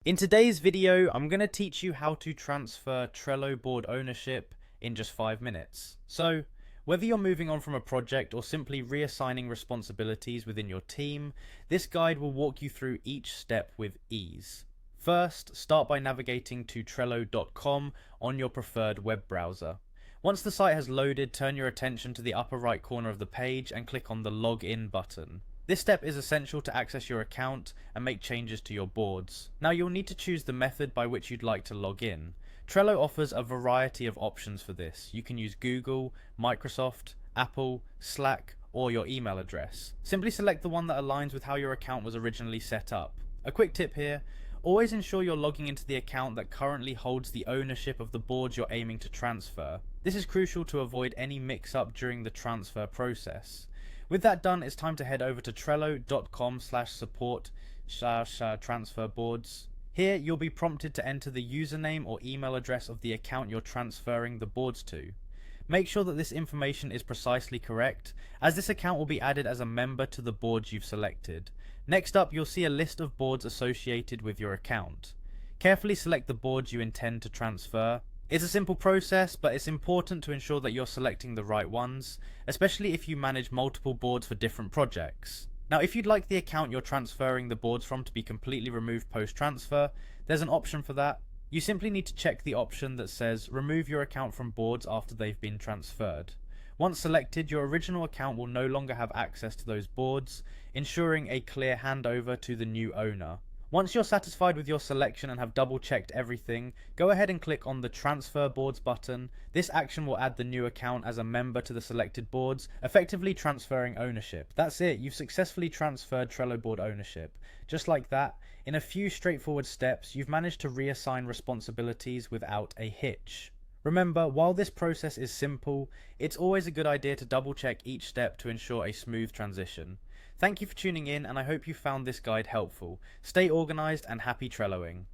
In today's video, I'm going to teach you how to transfer Trello board ownership in just 5 minutes. So, whether you're moving on from a project or simply reassigning responsibilities within your team, this guide will walk you through each step with ease. First, start by navigating to Trello.com on your preferred web browser. Once the site has loaded, turn your attention to the upper right corner of the page and click on the Login button. This step is essential to access your account and make changes to your boards. Now you'll need to choose the method by which you'd like to log in. Trello offers a variety of options for this. You can use Google, Microsoft, Apple, Slack, or your email address. Simply select the one that aligns with how your account was originally set up. A quick tip here, always ensure you're logging into the account that currently holds the ownership of the boards you're aiming to transfer. This is crucial to avoid any mix-up during the transfer process. With that done, it's time to head over to trello.com/support/transfer boards. Here, you'll be prompted to enter the username or email address of the account you're transferring the boards to. Make sure that this information is precisely correct, as this account will be added as a member to the boards you've selected. Next up, you'll see a list of boards associated with your account. Carefully select the boards you intend to transfer. It's a simple process, but it's important to ensure that you're selecting the right ones, especially if you manage multiple boards for different projects. Now, if you'd like the account you're transferring the boards from to be completely removed post-transfer, there's an option for that. You simply need to check the option that says remove your account from boards after they've been transferred. Once selected, your original account will no longer have access to those boards, ensuring a clear handover to the new owner. Once you're satisfied with your selection and have double checked everything, go ahead and click on the Transfer Boards button. This action will add the new account as a member to the selected boards, effectively transferring ownership. That's it, you've successfully transferred Trello board ownership. Just like that, in a few straightforward steps, you've managed to reassign responsibilities without a hitch. Remember, while this process is simple, it's always a good idea to double check each step to ensure a smooth transition. Thank you for tuning in, and I hope you found this guide helpful. Stay organized and happy Trelloing.